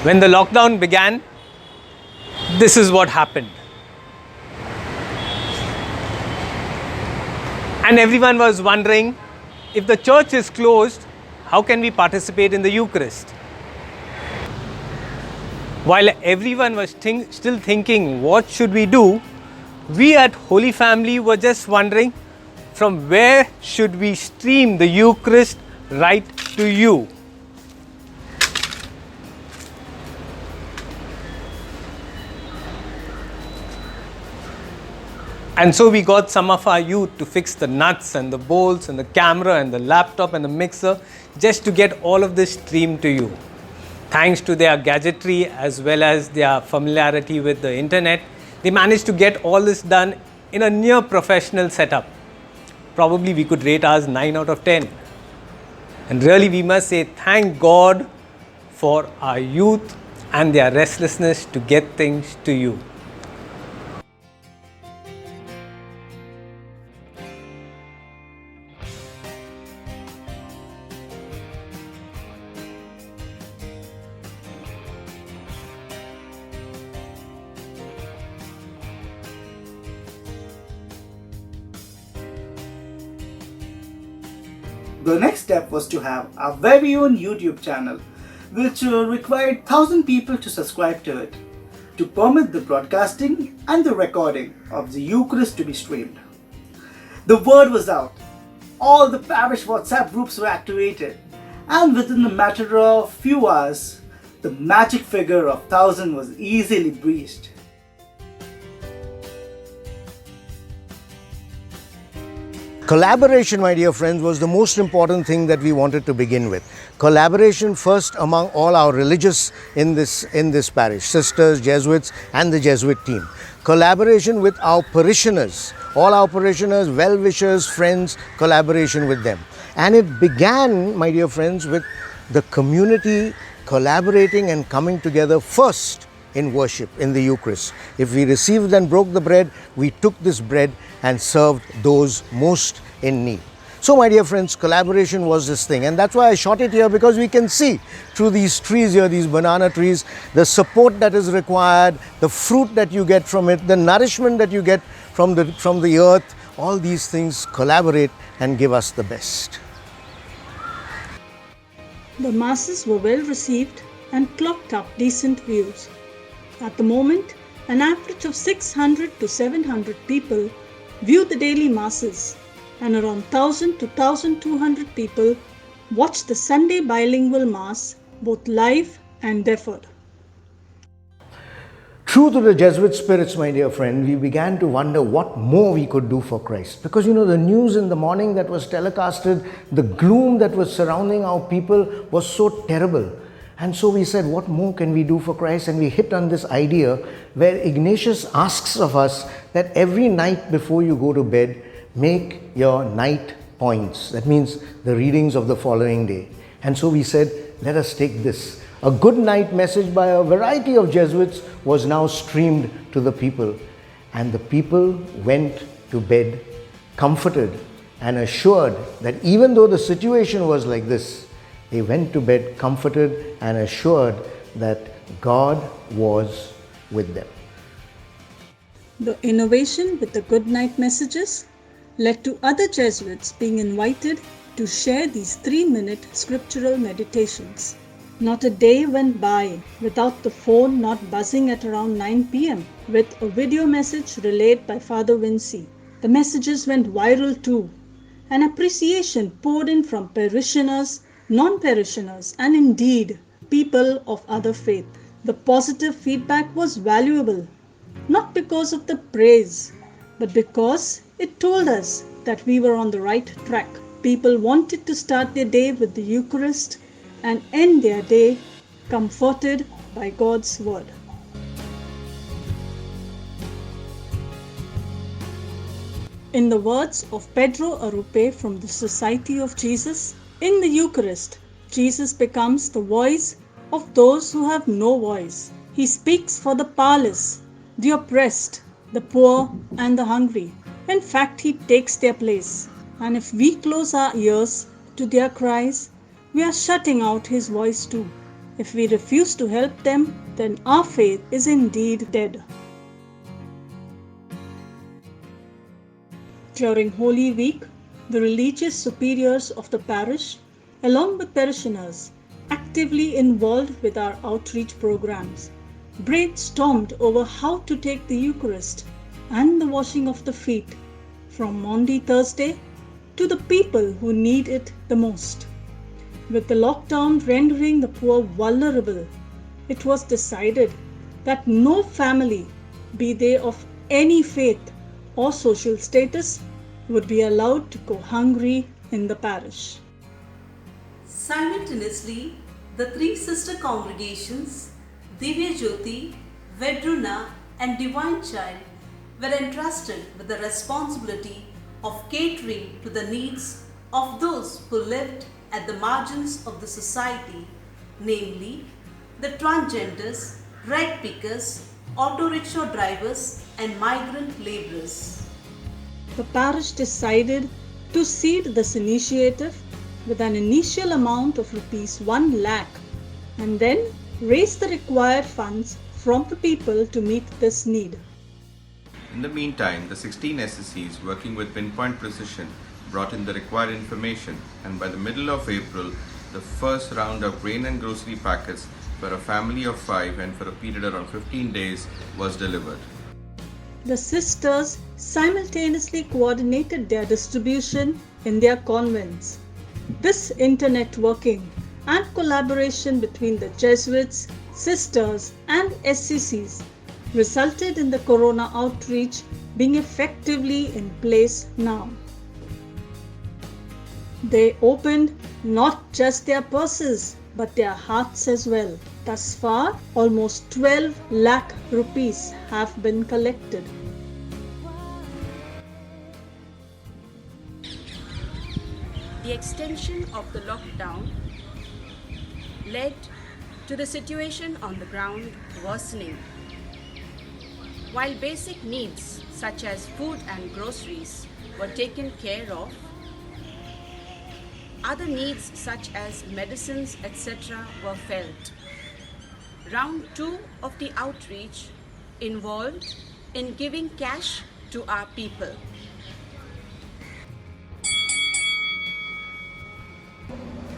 When the lockdown began, this is what happened. And everyone was wondering, if the church is closed, how can we participate in the Eucharist? While everyone was still thinking, what should we do? We at Holy Family were just wondering, from where should we stream the Eucharist right to you? And so we got some of our youth to fix the nuts and the bolts and the camera and the laptop and the mixer just to get all of this streamed to you. Thanks to their gadgetry as well as their familiarity with the internet, they managed to get all this done in a near professional setup. Probably we could rate ours 9 out of 10. And really we must say thank God for our youth and their restlessness to get things to you. The next step was to have our very own YouTube channel, which required 1,000 people to subscribe to it, to permit the broadcasting and the recording of the Eucharist to be streamed. The word was out. All the parish WhatsApp groups were activated, and within the matter of few hours, the magic figure of 1,000 was easily breached. Collaboration, my dear friends, was the most important thing that we wanted to begin with. Collaboration first among all our religious in this parish, sisters, Jesuits and the Jesuit team. Collaboration with our parishioners, all our parishioners, well-wishers, friends, collaboration with them. And it began, my dear friends, with the community collaborating and coming together first in worship, in the Eucharist. If we received and broke the bread, we took this bread and served those most in need. So my dear friends, collaboration was this thing, and that's why I shot it here, because we can see through these trees here, these banana trees, the support that is required, the fruit that you get from it, the nourishment that you get from the earth. All these things collaborate and give us the best. The masses were well received and clocked up decent views. At the moment, an average of 600 to 700 people view the daily masses, and around 1000 to 1200 people watch the Sunday bilingual mass, both live and deferred. True to the Jesuit spirits, my dear friend, we began to wonder what more we could do for Christ. Because the news in the morning that was telecasted, the gloom that was surrounding our people was so terrible. And so we said, what more can we do for Christ? And we hit on this idea where Ignatius asks of us that every night before you go to bed, make your night points. That means the readings of the following day. And so we said, let us take this. A good night message by a variety of Jesuits was now streamed to the people. And the people went to bed comforted and assured that even though the situation was like this, they went to bed comforted and assured that God was with them. The innovation with the good night messages led to other Jesuits being invited to share these 3-minute scriptural meditations. Not a day went by without the phone not buzzing at around 9 p.m. with a video message relayed by Father Vinci. The messages went viral too. An appreciation poured in from parishioners, non-parishioners, and indeed people of other faith. The positive feedback was valuable, not because of the praise, but because it told us that we were on the right track. People wanted to start their day with the Eucharist and end their day comforted by God's word. In the words of Pedro Arrupe from the Society of Jesus, in the Eucharist, Jesus becomes the voice of those who have no voice. He speaks for the powerless, the oppressed, the poor and the hungry. In fact, He takes their place. And if we close our ears to their cries, we are shutting out His voice too. If we refuse to help them, then our faith is indeed dead. During Holy Week, the religious superiors of the parish, along with parishioners, actively involved with our outreach programs, brainstormed over how to take the Eucharist and the washing of the feet from Maundy Thursday to the people who need it the most. With the lockdown rendering the poor vulnerable, it was decided that no family, be they of any faith or social status, would be allowed to go hungry in the parish. Simultaneously, the three sister congregations, Divya Jyoti, Vedruna and Divine Child, were entrusted with the responsibility of catering to the needs of those who lived at the margins of the society, namely the transgenders, rag pickers, auto rickshaw drivers and migrant labourers. The parish decided to seed this initiative with an initial amount of rupees 1 lakh and then raise the required funds from the people to meet this need. In the meantime, the 16 SSCs, working with pinpoint precision, brought in the required information, and by the middle of April, the first round of grain and grocery packets for a family of 5 and for a period around 15 days was delivered. The sisters simultaneously coordinated their distribution in their convents. This internetworking and collaboration between the Jesuits, sisters and SCCs resulted in the Corona outreach being effectively in place now. They opened not just their purses but their hearts as well. Thus far, almost 12 lakh rupees have been collected. The extension of the lockdown led to the situation on the ground worsening. While basic needs such as food and groceries were taken care of, other needs such as medicines, etc. were felt. Round 2 of the outreach involved in giving cash to our people.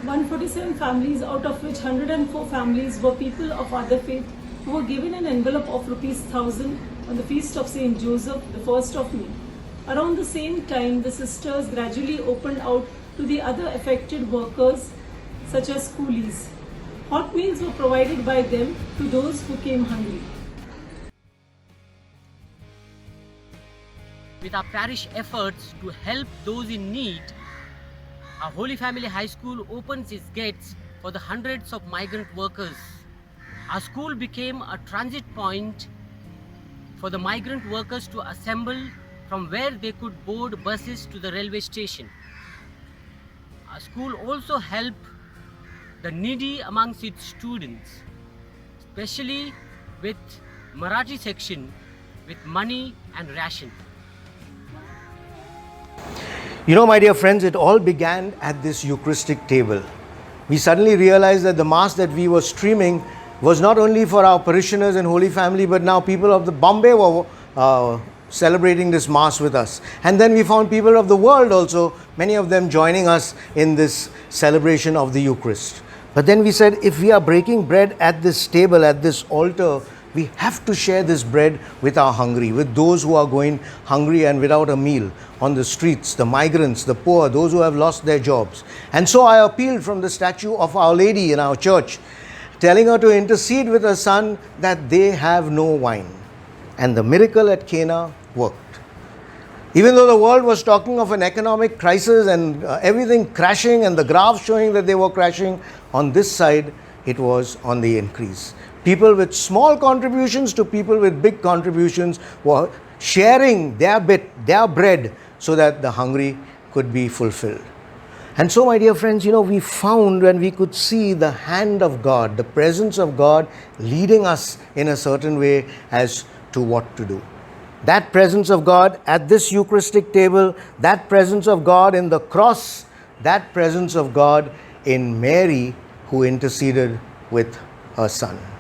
147 families, out of which 104 families were people of other faith, who were given an envelope of ₹1,000 on the feast of Saint Joseph, the 1st of May. Around the same time, the sisters gradually opened out to the other affected workers, such as coolies. Hot meals were provided by them to those who came hungry. With our parish efforts to help those in need, our Holy Family High School opens its gates for the hundreds of migrant workers. Our school became a transit point for the migrant workers to assemble from where they could board buses to the railway station. Our school also helped the needy amongst its students, especially with Marathi section with money and ration. You know, my dear friends, it all began at this Eucharistic table. We suddenly realized that the Mass that we were streaming was not only for our parishioners and Holy Family, but now people of the Bombay were celebrating this Mass with us. And then we found people of the world also, many of them joining us in this celebration of the Eucharist. But then we said, if we are breaking bread at this table, at this altar, we have to share this bread with our hungry, with those who are going hungry and without a meal on the streets, the migrants, the poor, those who have lost their jobs. And so I appealed from the statue of Our Lady in our church, telling her to intercede with her son that they have no wine. And the miracle at Cana worked. Even though the world was talking of an economic crisis and everything crashing and the graphs showing that they were crashing, on this side it was on the increase. People with small contributions to people with big contributions were sharing their bit, their bread, so that the hungry could be fulfilled. And so, my dear friends, we found when we could see the hand of God, the presence of God leading us in a certain way as to what to do. That presence of God at this Eucharistic table, that presence of God in the cross, that presence of God in Mary who interceded with her son.